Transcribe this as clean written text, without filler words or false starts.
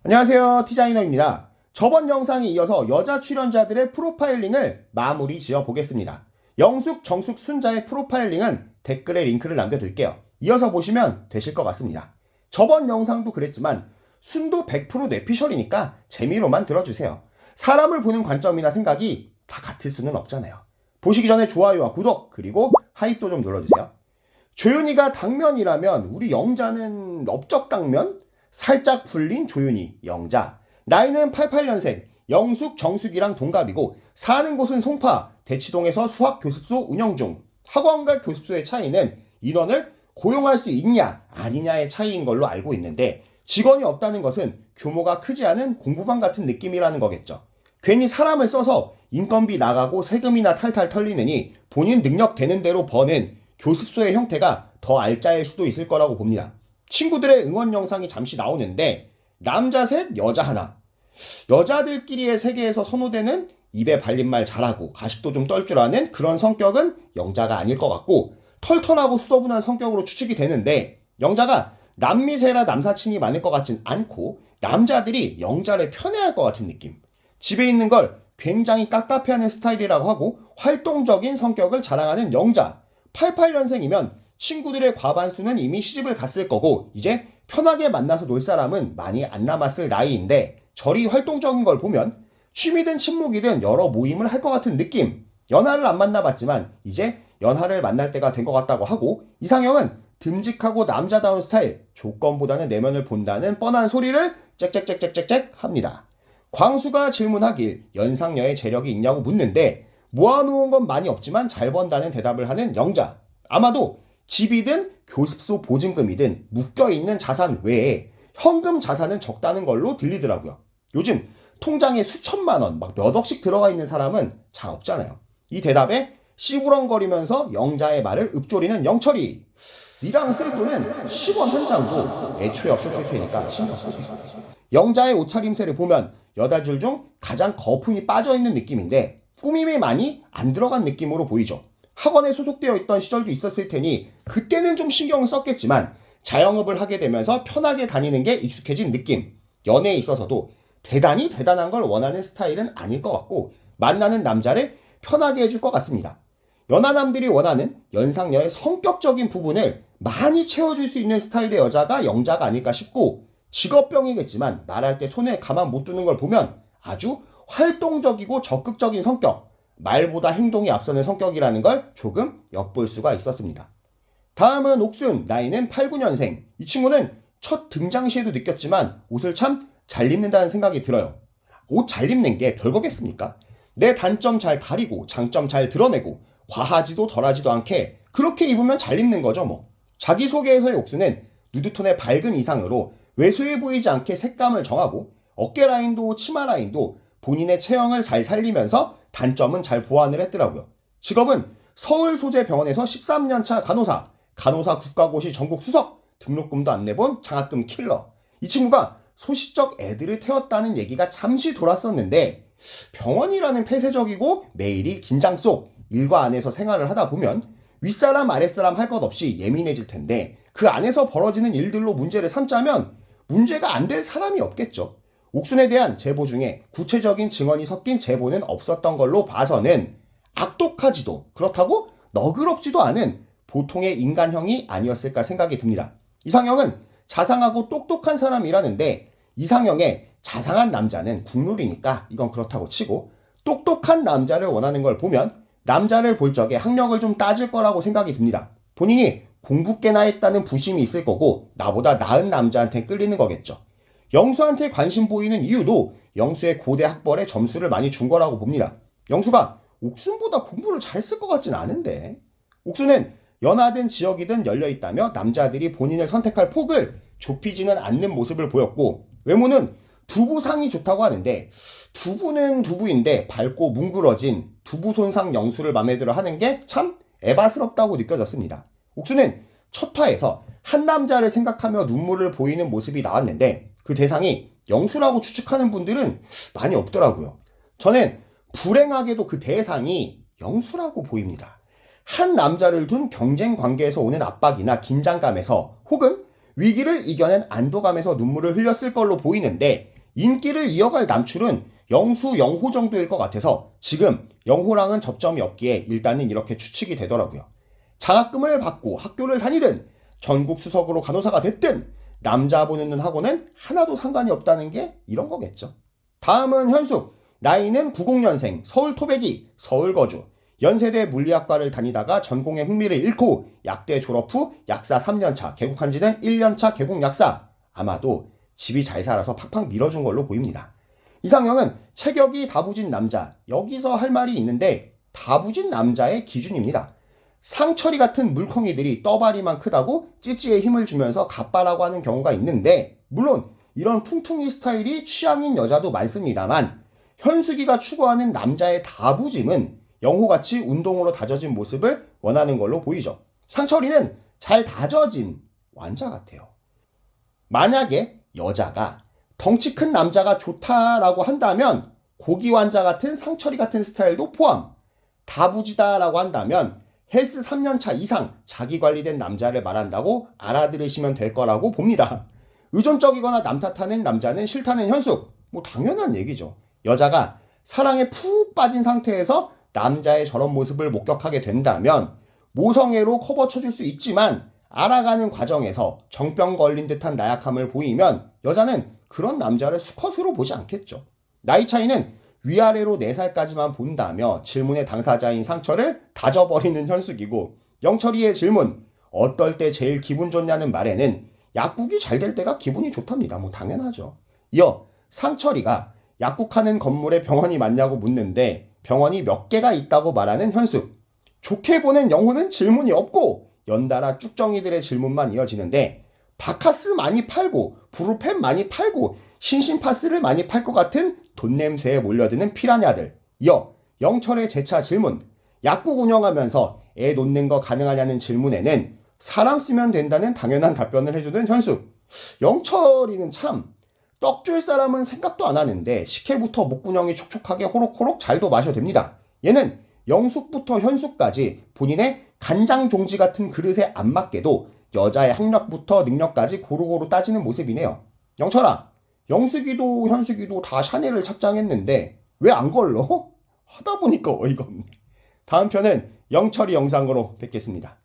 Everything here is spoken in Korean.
안녕하세요, 티자이너입니다. 저번 영상에 이어서 여자 출연자들의 프로파일링을 마무리 지어 보겠습니다. 영숙, 정숙, 순자의 프로파일링은 댓글에 링크를 남겨둘게요. 이어서 보시면 되실 것 같습니다. 저번 영상도 그랬지만 순도 100% 뇌피셜이니까 재미로만 들어주세요. 사람을 보는 관점이나 생각이 다 같을 수는 없잖아요. 보시기 전에 좋아요와 구독 그리고 하이또 좀 눌러주세요. 조윤희가 당면이라면 우리 영자는 넓적당면? 살짝 풀린 조윤희, 영자. 나이는 88년생, 영숙, 정숙이랑 동갑이고 사는 곳은 송파, 대치동에서 수학교습소 운영 중. 학원과 교습소의 차이는 인원을 고용할 수 있냐, 아니냐의 차이인 걸로 알고 있는데 직원이 없다는 것은 규모가 크지 않은 공부방 같은 느낌이라는 거겠죠. 괜히 사람을 써서 인건비 나가고 세금이나 탈탈 털리느니 본인 능력 되는 대로 버는 교습소의 형태가 더 알짜일 수도 있을 거라고 봅니다. 친구들의 응원 영상이 잠시 나오는데 남자 셋, 여자 하나. 여자들끼리의 세계에서 선호되는 입에 발린 말 잘하고 가식도 좀 떨 줄 아는 그런 성격은 영자가 아닐 것 같고 털털하고 수더분한 성격으로 추측이 되는데 영자가 남미세라 남사친이 많을 것 같진 않고 남자들이 영자를 편애할 것 같은 느낌. 집에 있는 걸 굉장히 깝깝해하는 스타일이라고 하고 활동적인 성격을 자랑하는 영자. 88년생이면 친구들의 과반수는 이미 시집을 갔을 거고 이제 편하게 만나서 놀 사람은 많이 안 남았을 나이인데 저리 활동적인 걸 보면 취미든 친목이든 여러 모임을 할 것 같은 느낌. 연하를 안 만나봤지만 이제 연하를 만날 때가 된 것 같다고 하고 이상형은 듬직하고 남자다운 스타일, 조건보다는 내면을 본다는 뻔한 소리를 짹짹짹짹짹 합니다. 광수가 질문하길 연상녀의 재력이 있냐고 묻는데 모아놓은 건 많이 없지만 잘 번다는 대답을 하는 영자. 아마도 집이든 교습소 보증금이든 묶여있는 자산 외에 현금 자산은 적다는 걸로 들리더라고요. 요즘 통장에 수천만 원, 막 몇 억씩 들어가 있는 사람은 잘 없잖아요. 이 대답에 씨부렁거리면서 영자의 말을 읊조리는 영철이. 니랑 쓸 돈은 10원 한 장도 애초에 없었을 테니까 신경 쓰세요. 영자의 옷차림새를 보면 여자들 중 가장 거품이 빠져있는 느낌인데 꾸밈이 많이 안 들어간 느낌으로 보이죠. 학원에 소속되어 있던 시절도 있었을 테니 그때는 좀 신경을 썼겠지만 자영업을 하게 되면서 편하게 다니는 게 익숙해진 느낌. 연애에 있어서도 대단히 대단한 걸 원하는 스타일은 아닐 것 같고 만나는 남자를 편하게 해줄 것 같습니다. 연하남들이 원하는 연상녀의 성격적인 부분을 많이 채워줄 수 있는 스타일의 여자가 영자가 아닐까 싶고 직업병이겠지만 말할 때 손에 가만 못 두는 걸 보면 아주 활동적이고 적극적인 성격, 말보다 행동이 앞서는 성격이라는 걸 조금 엿볼 수가 있었습니다. 다음은 옥순, 나이는 89년생. 이 친구는 첫 등장 시에도 느꼈지만 옷을 참 잘 입는다는 생각이 들어요. 옷 잘 입는 게 별거겠습니까? 내 단점 잘 가리고 장점 잘 드러내고 과하지도 덜하지도 않게 그렇게 입으면 잘 입는 거죠 뭐. 자기소개에서의 옥순은 누드톤의 밝은 이상으로 왜소해 보이지 않게 색감을 정하고 어깨 라인도 치마 라인도 본인의 체형을 잘 살리면서 단점은 잘 보완을 했더라고요. 직업은 서울 소재 병원에서 13년차 간호사, 간호사 국가고시 전국 수석, 등록금도 안 내본 장학금 킬러. 이 친구가 소시적 애들을 태웠다는 얘기가 잠시 돌았었는데 병원이라는 폐쇄적이고 매일이 긴장 속 일과 안에서 생활을 하다 보면 윗사람 아랫사람 할 것 없이 예민해질 텐데 그 안에서 벌어지는 일들로 문제를 삼자면 문제가 안 될 사람이 없겠죠. 옥순에 대한 제보 중에 구체적인 증언이 섞인 제보는 없었던 걸로 봐서는 악독하지도 그렇다고 너그럽지도 않은 보통의 인간형이 아니었을까 생각이 듭니다. 이상형은 자상하고 똑똑한 사람이라는데 이상형의 자상한 남자는 국룰이니까 이건 그렇다고 치고 똑똑한 남자를 원하는 걸 보면 남자를 볼 적에 학력을 좀 따질 거라고 생각이 듭니다. 본인이 공부 꽤나 했다는 부심이 있을 거고 나보다 나은 남자한테 끌리는 거겠죠. 영수한테 관심 보이는 이유도 영수의 고대 학벌에 점수를 많이 준 거라고 봅니다. 영수가 옥순보다 공부를 잘했을 것 같진 않은데. 옥순은 연하든 지역이든 열려있다며 남자들이 본인을 선택할 폭을 좁히지는 않는 모습을 보였고 외모는 두부상이 좋다고 하는데 두부는 두부인데 밝고 뭉그러진 두부 손상 영수를 맘에 들어 하는 게 참 에바스럽다고 느껴졌습니다. 옥순은 첫 화에서 한 남자를 생각하며 눈물을 보이는 모습이 나왔는데 그 대상이 영수라고 추측하는 분들은 많이 없더라고요. 저는 불행하게도 그 대상이 영수라고 보입니다. 한 남자를 둔 경쟁 관계에서 오는 압박이나 긴장감에서 혹은 위기를 이겨낸 안도감에서 눈물을 흘렸을 걸로 보이는데 인기를 이어갈 남출은 영수, 영호 정도일 것 같아서 지금 영호랑은 접점이 없기에 일단은 이렇게 추측이 되더라고요. 장학금을 받고 학교를 다니든 전국 수석으로 간호사가 됐든 남자 보는 눈하고는 하나도 상관이 없다는 게 이런 거겠죠. 다음은 현숙. 나이는 90년생, 서울 토백이, 서울 거주. 연세대 물리학과를 다니다가 전공에 흥미를 잃고 약대 졸업 후 약사 3년차, 개국한 지는 1년차 개국 약사. 아마도 집이 잘 살아서 팍팍 밀어준 걸로 보입니다. 이상형은 체격이 다부진 남자. 여기서 할 말이 있는데 다부진 남자의 기준입니다. 상철이 같은 물컹이들이 떠바리만 크다고 찌찌에 힘을 주면서 가빠라고 하는 경우가 있는데 물론 이런 퉁퉁이 스타일이 취향인 여자도 많습니다만 현숙이가 추구하는 남자의 다부짐은 영호같이 운동으로 다져진 모습을 원하는 걸로 보이죠. 상철이는 잘 다져진 완자 같아요. 만약에 여자가 덩치 큰 남자가 좋다라고 한다면 고기 완자 같은 상철이 같은 스타일도 포함. 다부지다라고 한다면 헬스 3년차 이상 자기 관리된 남자를 말한다고 알아들으시면 될 거라고 봅니다. 의존적이거나 남 탓하는 남자는 싫다는 현숙. 뭐 당연한 얘기죠. 여자가 사랑에 푹 빠진 상태에서 남자의 저런 모습을 목격하게 된다면 모성애로 커버 쳐줄 수 있지만 알아가는 과정에서 정병 걸린 듯한 나약함을 보이면 여자는 그런 남자를 수컷으로 보지 않겠죠. 나이 차이는 위아래로 4살까지만 본다며 질문의 당사자인 상철을 다져버리는 현숙이고 영철이의 질문 어떨 때 제일 기분 좋냐는 말에는 약국이 잘 될 때가 기분이 좋답니다. 뭐 당연하죠. 이어 상철이가 약국하는 건물에 병원이 맞냐고 묻는데 병원이 몇 개가 있다고 말하는 현숙. 좋게 보는 영호는 질문이 없고 연달아 쭉정이들의 질문만 이어지는데 바카스 많이 팔고 브루펜 많이 팔고 신신파스를 많이 팔 것 같은 돈 냄새에 몰려드는 피라냐들. 이어 영철의 재차 질문. 약국 운영하면서 애 놓는 거 가능하냐는 질문에는 사랑 쓰면 된다는 당연한 답변을 해주는 현숙. 영철이는 참 떡줄 사람은 생각도 안 하는데 식혜부터 목구멍이 촉촉하게 호록호록 잘도 마셔댑니다. 얘는 영숙부터 현숙까지 본인의 간장 종지 같은 그릇에 안 맞게도 여자의 학력부터 능력까지 고루고루 따지는 모습이네요. 영철아, 영숙이도 현숙이도 다 샤넬을 착장했는데 왜 안 걸러? 하다 보니까 어이가 없네. 다음 편은 영철이 영상으로 뵙겠습니다.